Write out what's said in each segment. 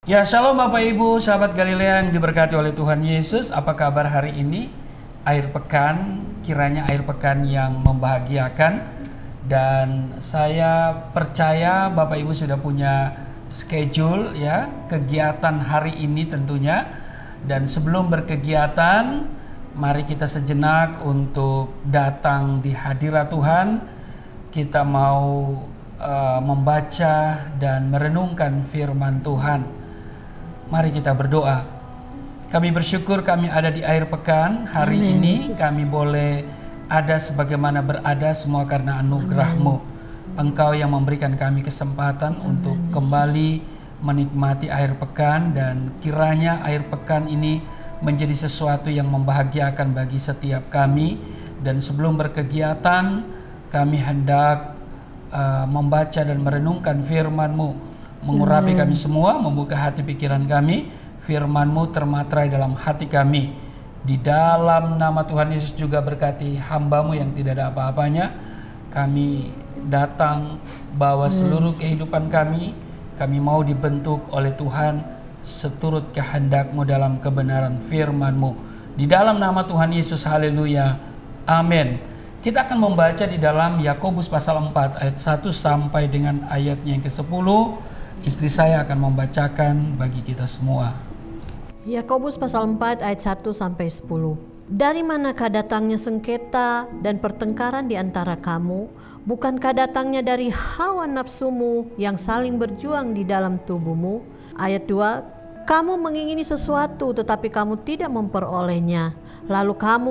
Ya, shalom Bapak Ibu, sahabat Galilea yang diberkati oleh Tuhan Yesus. Apa kabar hari ini? Akhir pekan, kiranya akhir pekan yang membahagiakan. Dan saya percaya Bapak Ibu sudah punya schedule ya, kegiatan hari ini tentunya. Dan sebelum berkegiatan, mari kita sejenak untuk datang di hadirat Tuhan. Kita mau membaca dan merenungkan firman Tuhan. Mari kita berdoa. Kami bersyukur kami ada di akhir pekan hari ini. Kami boleh ada sebagaimana berada semua karena anugerah-Mu. Engkau yang memberikan kami kesempatan untuk kembali menikmati akhir pekan, dan kiranya akhir pekan ini menjadi sesuatu yang membahagiakan bagi setiap kami. Dan sebelum berkegiatan, kami hendak membaca dan merenungkan firman-Mu. Mengurapi kami semua, membuka hati pikiran kami. Firman-Mu termaterai dalam hati kami. Di dalam nama Tuhan Yesus juga berkati hamba-Mu yang tidak ada apa-apanya. Kami datang bawa seluruh kehidupan kami. Kami mau dibentuk oleh Tuhan seturut kehendak-Mu dalam kebenaran firman-Mu. Di dalam nama Tuhan Yesus, haleluya, amin. Kita akan membaca di dalam Yakobus pasal 4 ayat 1 sampai dengan ayatnya yang ke-10. Istri saya akan membacakan bagi kita semua. Yakobus pasal 4 ayat 1 sampai 10. Dari manakah datangnya sengketa dan pertengkaran di antara kamu? Bukankah datangnya dari hawa nafsumu yang saling berjuang di dalam tubuhmu? Ayat 2. Kamu mengingini sesuatu tetapi kamu tidak memperolehnya. Lalu kamu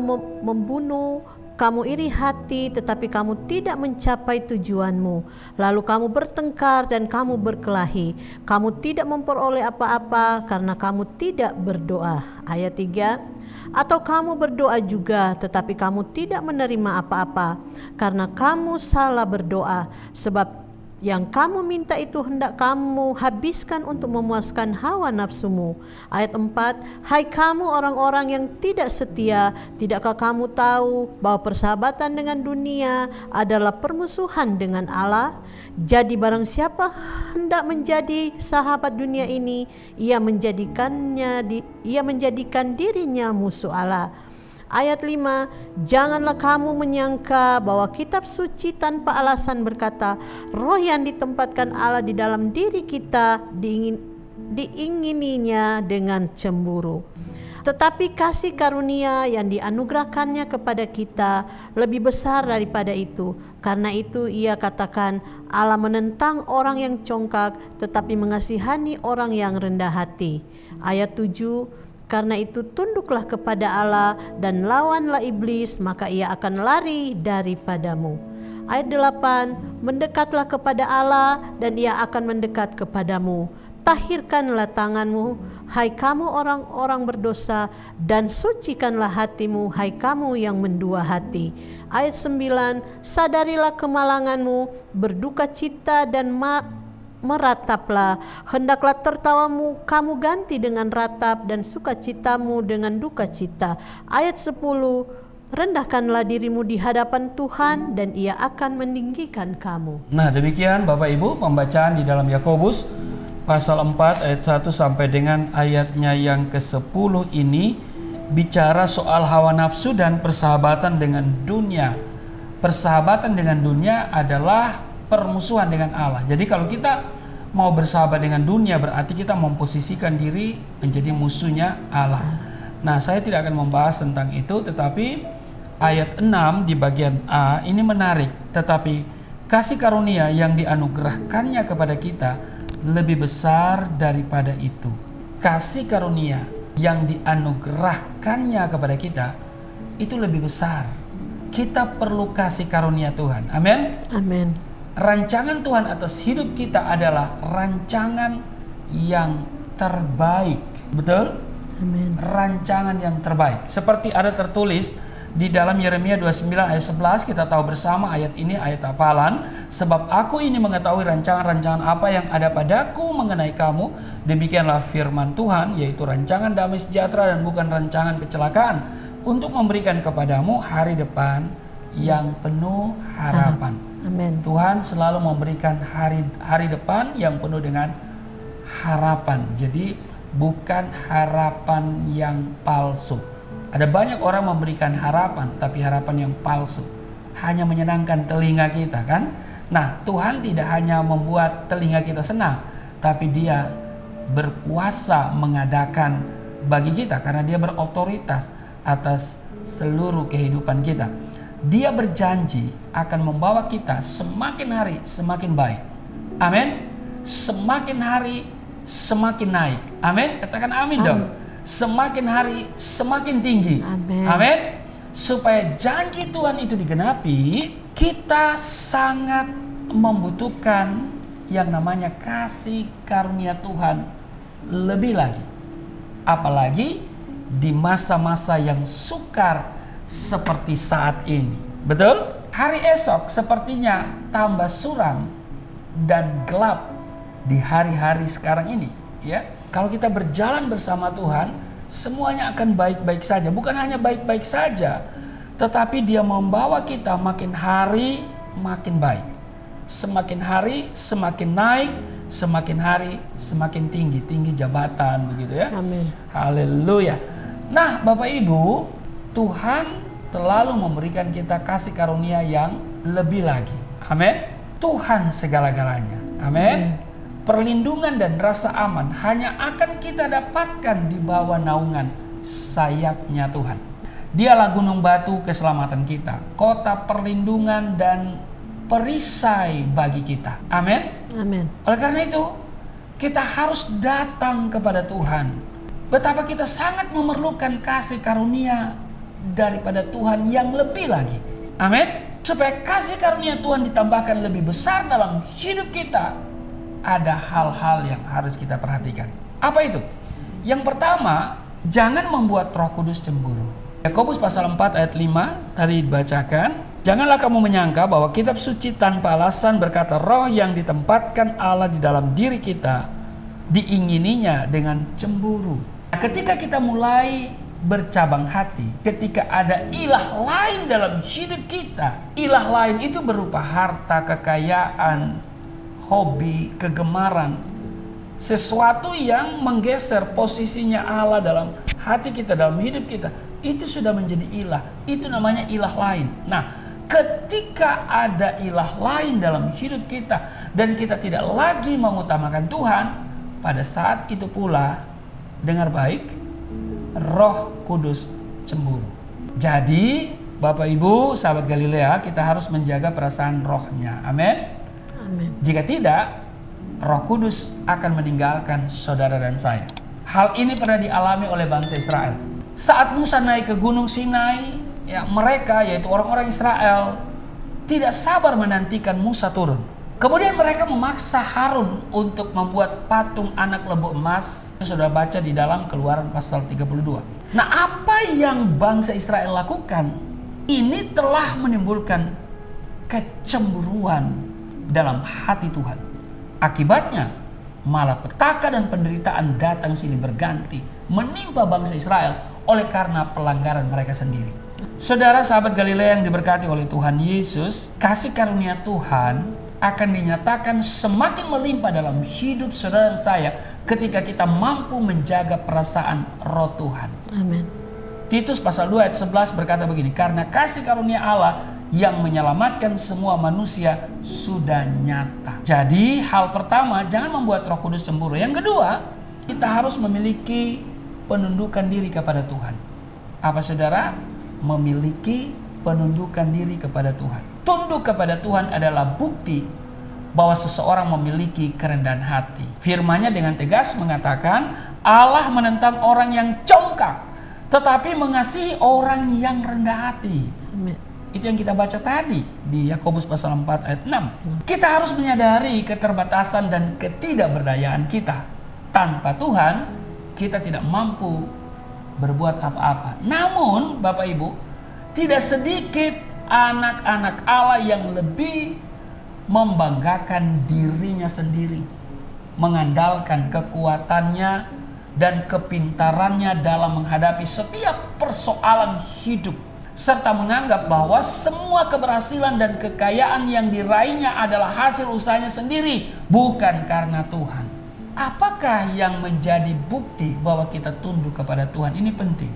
membunuh. Kamu iri hati tetapi kamu tidak mencapai tujuanmu. Lalu kamu bertengkar dan kamu berkelahi. Kamu tidak memperoleh apa-apa karena kamu tidak berdoa. Ayat 3. Atau kamu berdoa juga tetapi kamu tidak menerima apa-apa karena kamu salah berdoa, sebab yang kamu minta itu hendak kamu habiskan untuk memuaskan hawa nafsumu. Ayat 4. Hai kamu orang-orang yang tidak setia, tidakkah kamu tahu bahwa persahabatan dengan dunia adalah permusuhan dengan Allah? Jadi barang siapa hendak menjadi sahabat dunia ini, ia menjadikan dirinya musuh Allah. Ayat 5. Janganlah kamu menyangka bahwa kitab suci tanpa alasan berkata, roh yang ditempatkan Allah di dalam diri kita diingininya dengan cemburu. Tetapi kasih karunia yang dianugerahkannya kepada kita lebih besar daripada itu. Karena itu ia katakan, Allah menentang orang yang congkak tetapi mengasihani orang yang rendah hati. Ayat 7. Karena itu tunduklah kepada Allah dan lawanlah iblis, maka ia akan lari daripadamu. Ayat 8. Mendekatlah kepada Allah dan ia akan mendekat kepadamu. Tahirkanlah tanganmu, hai kamu orang-orang berdosa, dan sucikanlah hatimu, hai kamu yang mendua hati. Ayat 9. Sadarilah kemalanganmu, berduka cita dan merataplah. Hendaklah tertawamu kamu ganti dengan ratap dan sukacitamu dengan duka cita. Ayat 10. Rendahkanlah dirimu di hadapan Tuhan dan ia akan meninggikan kamu. Nah, demikian Bapak Ibu pembacaan di dalam Yakobus pasal 4 ayat 1 sampai dengan ayatnya yang ke-10 ini bicara soal hawa nafsu dan persahabatan dengan dunia. Persahabatan dengan dunia adalah permusuhan dengan Allah. Jadi kalau kita mau bersahabat dengan dunia berarti kita memposisikan diri menjadi musuhnya Allah. Nah, saya tidak akan membahas tentang itu, tetapi ayat 6 di bagian A ini menarik. Tetapi kasih karunia yang dianugerahkannya kepada kita lebih besar daripada itu. Kasih karunia yang dianugerahkannya kepada kita itu lebih besar. Kita perlu kasih karunia Tuhan. Amin. Amin. Rancangan Tuhan atas hidup kita adalah rancangan yang terbaik. Betul? Amin. Rancangan yang terbaik. Seperti ada tertulis di dalam Yeremia 29 ayat 11, kita tahu bersama ayat ini ayat hafalan. Sebab aku ini mengetahui rancangan-rancangan apa yang ada padaku mengenai kamu. Demikianlah firman Tuhan, yaitu rancangan damai sejahtera dan bukan rancangan kecelakaan, untuk memberikan kepadamu hari depan yang penuh harapan. Amin. Tuhan selalu memberikan hari depan yang penuh dengan harapan. Jadi bukan harapan yang palsu. Ada banyak orang memberikan harapan, tapi harapan yang palsu. Hanya menyenangkan telinga kita kan. Nah, Tuhan tidak hanya membuat telinga kita senang, tapi Dia berkuasa mengadakan bagi kita karena Dia berotoritas atas seluruh kehidupan kita. Dia berjanji akan membawa kita semakin hari semakin baik. Amin. Semakin hari semakin naik. Amin. Katakan amin dong. Semakin hari semakin tinggi. Amin. Amin. Supaya janji Tuhan itu digenapi, kita sangat membutuhkan yang namanya kasih karunia Tuhan lebih lagi. Apalagi di masa-masa yang sukar seperti saat ini. Betul? Hari esok sepertinya tambah suram dan gelap di hari-hari sekarang ini, ya. Kalau kita berjalan bersama Tuhan, semuanya akan baik-baik saja. Bukan hanya baik-baik saja, tetapi Dia membawa kita makin hari makin baik. Semakin hari semakin naik, semakin hari semakin tinggi, tinggi jabatan begitu ya. Amin. Haleluya. Nah, Bapak Ibu, Tuhan selalu memberikan kita kasih karunia yang lebih lagi. Amin. Tuhan segala-galanya. Amin. Perlindungan dan rasa aman hanya akan kita dapatkan di bawah naungan sayapnya Tuhan. Dialah gunung batu keselamatan kita, kota perlindungan dan perisai bagi kita. Amin. Amin. Oleh karena itu, kita harus datang kepada Tuhan. Betapa kita sangat memerlukan kasih karunia daripada Tuhan yang lebih lagi. Amin. Supaya kasih karunia Tuhan ditambahkan lebih besar dalam hidup kita, ada hal-hal yang harus kita perhatikan. Apa itu? Yang pertama, jangan membuat Roh Kudus cemburu. Yakobus pasal 4 ayat 5 tadi dibacakan. Janganlah kamu menyangka bahwa kitab suci tanpa alasan berkata roh yang ditempatkan Allah di dalam diri kita diingininya dengan cemburu. Ketika kita mulai bercabang hati, ketika ada ilah lain dalam hidup kita, ilah lain itu berupa harta, kekayaan, hobi, kegemaran, sesuatu yang menggeser posisinya Allah dalam hati kita, dalam hidup kita, itu sudah menjadi ilah. Itu namanya ilah lain. Nah, ketika ada ilah lain dalam hidup kita dan kita tidak lagi mengutamakan Tuhan, pada saat itu pula, dengar baik, Roh Kudus cemburu. Jadi, Bapak Ibu, sahabat Galilea, kita harus menjaga perasaan rohnya. Amin. Amin. Jika tidak, Roh Kudus akan meninggalkan saudara dan saya. Hal ini pernah dialami oleh bangsa Israel. Saat Musa naik ke Gunung Sinai, ya, mereka yaitu orang-orang Israel tidak sabar menantikan Musa turun. Kemudian mereka memaksa Harun untuk membuat patung anak lembu emas. Sudah baca di dalam Keluaran pasal 32. Nah, apa yang bangsa Israel lakukan? Ini telah menimbulkan kecemburuan dalam hati Tuhan. Akibatnya malah petaka dan penderitaan datang silih berganti menimpa bangsa Israel oleh karena pelanggaran mereka sendiri. Saudara sahabat Galilea yang diberkati oleh Tuhan Yesus, kasih karunia Tuhan akan dinyatakan semakin melimpah dalam hidup saudara dan saya ketika kita mampu menjaga perasaan roh Tuhan. Amin. Titus pasal 2 ayat 11 berkata begini, karena kasih karunia Allah yang menyelamatkan semua manusia sudah nyata. Jadi hal pertama, jangan membuat Roh Kudus cemburu. Yang kedua, kita harus memiliki penundukan diri kepada Tuhan. Apa saudara? Memiliki penundukan diri kepada Tuhan. Tunduk kepada Tuhan adalah bukti bahwa seseorang memiliki kerendahan hati. Firman-Nya dengan tegas mengatakan, Allah menentang orang yang congkak, tetapi mengasihi orang yang rendah hati. Amin. Itu yang kita baca tadi di Yakobus pasal 4 ayat 6. Kita harus menyadari keterbatasan dan ketidakberdayaan kita. Tanpa Tuhan, kita tidak mampu berbuat apa-apa. Namun, Bapak Ibu, tidak sedikit anak-anak Allah yang lebih membanggakan dirinya sendiri, mengandalkan kekuatannya dan kepintarannya dalam menghadapi setiap persoalan hidup, serta menganggap bahwa semua keberhasilan dan kekayaan yang diraihnya adalah hasil usahanya sendiri, bukan karena Tuhan. apakah yang menjadi bukti bahwa kita tunduk kepada Tuhan? Ini penting.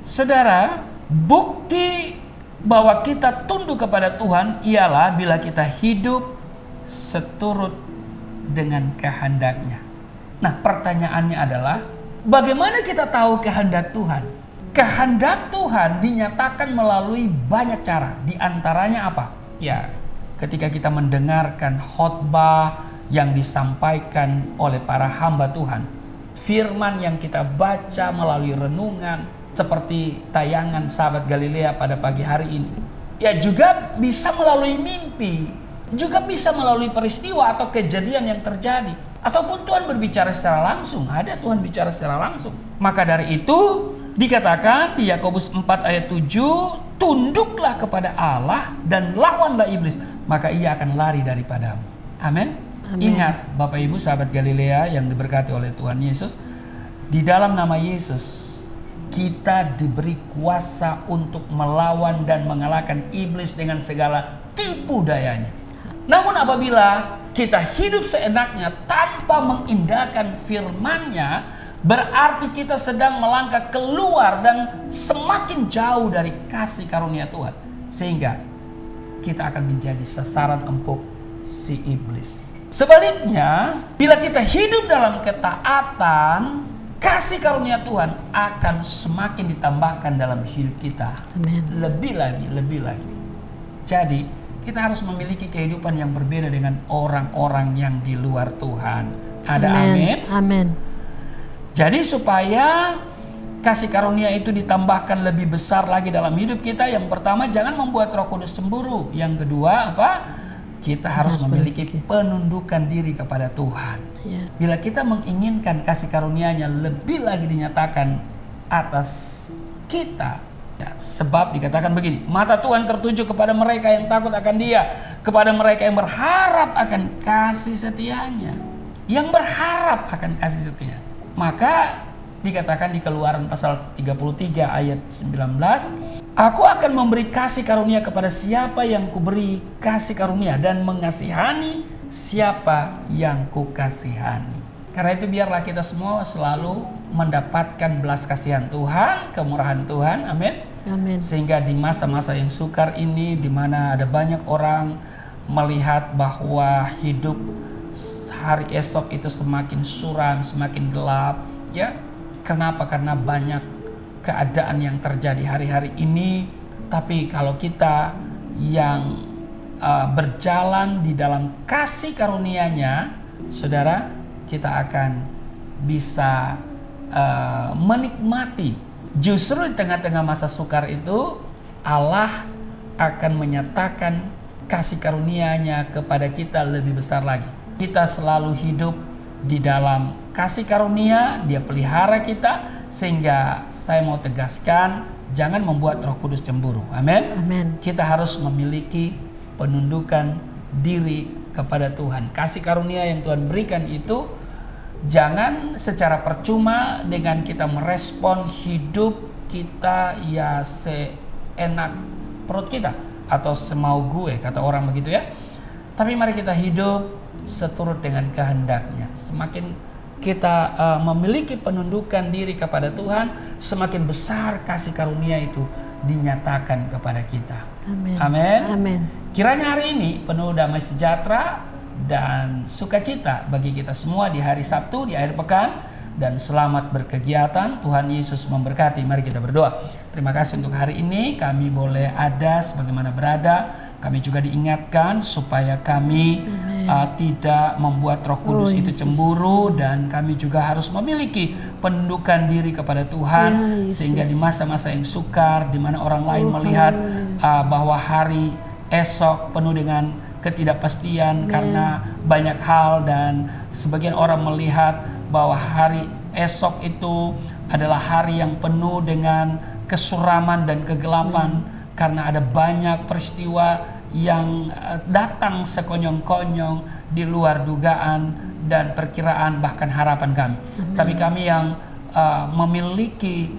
Saudara, bukti bahwa kita tunduk kepada Tuhan ialah bila kita hidup seturut dengan kehendak-Nya. Nah, pertanyaannya adalah, bagaimana kita tahu kehendak Tuhan? Kehendak Tuhan dinyatakan melalui banyak cara. Di antaranya apa? Ya, ketika kita mendengarkan khotbah yang disampaikan oleh para hamba Tuhan, firman yang kita baca melalui renungan seperti tayangan sahabat Galilea pada pagi hari ini. Ya, juga bisa melalui mimpi, juga bisa melalui peristiwa atau kejadian yang terjadi, ataupun Tuhan berbicara secara langsung. Ada Tuhan bicara secara langsung. Maka dari itu dikatakan di Yakobus 4 ayat 7, tunduklah kepada Allah dan lawanlah iblis, maka ia akan lari daripadamu. Amin. Ingat Bapak Ibu sahabat Galilea yang diberkati oleh Tuhan Yesus, di dalam nama Yesus kita diberi kuasa untuk melawan dan mengalahkan iblis dengan segala tipu dayanya. Namun apabila kita hidup seenaknya tanpa mengindahkan firman-Nya, berarti kita sedang melangkah keluar dan semakin jauh dari kasih karunia Tuhan, sehingga kita akan menjadi sasaran empuk si iblis. Sebaliknya, bila kita hidup dalam ketaatan, kasih karunia Tuhan akan semakin ditambahkan dalam hidup kita. Amin. Lebih lagi. Jadi, kita harus memiliki kehidupan yang berbeda dengan orang-orang yang di luar Tuhan. Ada amin? Amin. Jadi supaya kasih karunia itu ditambahkan lebih besar lagi dalam hidup kita, yang pertama jangan membuat Roh Kudus cemburu. Yang kedua apa? Kita harus memiliki penundukan diri kepada Tuhan. Ya. Bila kita menginginkan kasih karunia-Nya lebih lagi dinyatakan atas kita, ya, sebab dikatakan begini, mata Tuhan tertuju kepada mereka yang takut akan Dia, kepada mereka yang berharap akan kasih setia-Nya, yang berharap akan kasih setia. Maka dikatakan di Keluaran pasal 33 ayat 19, aku akan memberi kasih karunia kepada siapa yang kuberi kasih karunia, dan mengasihani siapa yang kukasihani. Karena itu biarlah kita semua selalu mendapatkan belas kasihan Tuhan, kemurahan Tuhan, amin. Amin. Sehingga di masa-masa yang sukar ini, di mana ada banyak orang melihat bahwa hidup hari esok itu semakin suram, semakin gelap, ya. Kenapa? Karena banyak keadaan yang terjadi hari-hari ini. Tapi kalau kita yang berjalan di dalam kasih karunia-Nya, saudara, kita akan bisa menikmati. Justru di tengah-tengah masa sukar itu, Allah akan menyatakan kasih karunia-Nya kepada kita lebih besar lagi. Kita selalu hidup di dalam kasih karunia, Dia pelihara kita, sehingga saya mau tegaskan, jangan membuat Roh Kudus cemburu. Amin. Amin. Kita harus memiliki penundukan diri kepada Tuhan. Kasih karunia yang Tuhan berikan itu jangan secara percuma dengan kita merespon hidup kita ya seenak perut kita atau semau gue, kata orang begitu ya. Tapi mari kita hidup seturut dengan kehendak-Nya. Semakin kita memiliki penundukan diri kepada Tuhan, semakin besar kasih karunia itu dinyatakan kepada kita. Amin. Amin. Amin. Kiranya hari ini penuh damai sejahtera dan sukacita bagi kita semua di hari Sabtu, di akhir pekan, dan selamat berkegiatan. Tuhan Yesus memberkati. Mari kita berdoa. Terima kasih untuk hari ini kami boleh ada sebagaimana berada. Kami juga diingatkan supaya kami tidak membuat Roh Kudus itu cemburu, dan kami juga harus memiliki penundukan diri kepada Tuhan, sehingga di masa-masa yang sukar, di mana orang lain melihat bahwa hari esok penuh dengan ketidakpastian karena banyak hal, dan sebagian orang melihat bahwa hari esok itu adalah hari yang penuh dengan kesuraman dan kegelapan karena ada banyak peristiwa yang datang sekonyong-konyong di luar dugaan dan perkiraan bahkan harapan kami. Tapi kami yang memiliki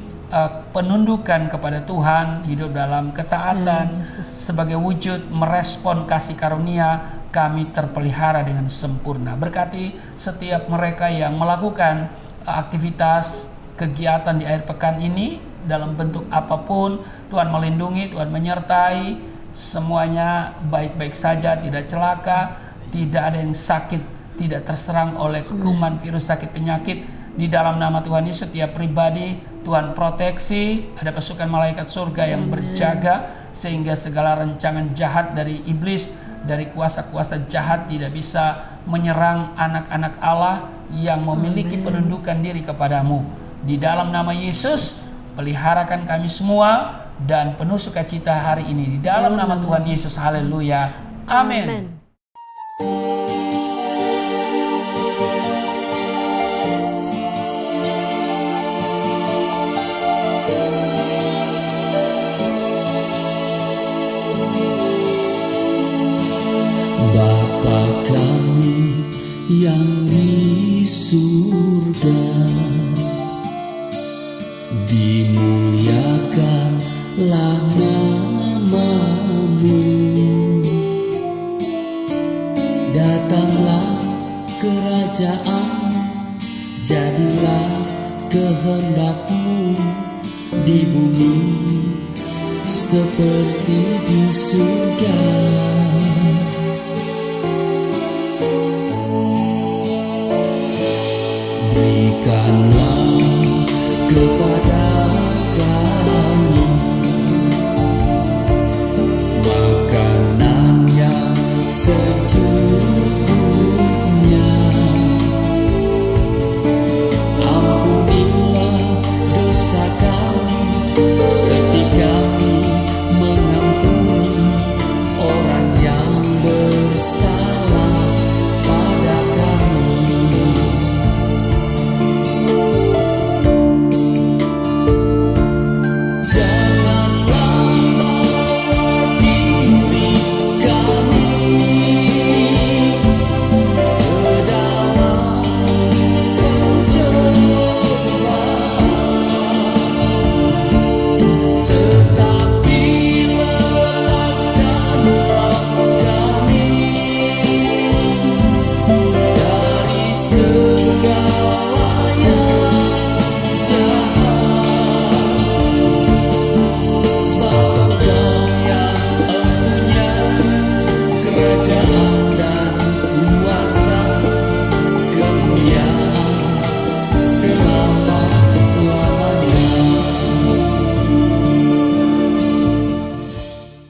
penundukan kepada Tuhan, hidup dalam ketaatan sebagai wujud merespon kasih karunia, kami terpelihara dengan sempurna. Berkati setiap mereka yang melakukan aktivitas kegiatan di akhir pekan ini dalam bentuk apapun. Tuhan melindungi, Tuhan menyertai, semuanya baik-baik saja, tidak celaka, tidak ada yang sakit, tidak terserang oleh kuman, virus, sakit, penyakit. Di dalam nama Tuhan Yesus, setiap pribadi Tuhan proteksi, ada pasukan malaikat surga yang berjaga, sehingga segala rancangan jahat dari iblis, dari kuasa-kuasa jahat tidak bisa menyerang anak-anak Allah yang memiliki penundukan diri kepadamu. Di dalam nama Yesus, peliharakan kami semua dan penuh sukacita hari ini. Di dalam nama Tuhan Yesus, haleluya, amin. Bapa kami yang di surga, dimuliakanlah nama-Mu. Datanglah kerajaan, jadilah kehendak-Mu di bumi seperti di surga. Berikanlah kepada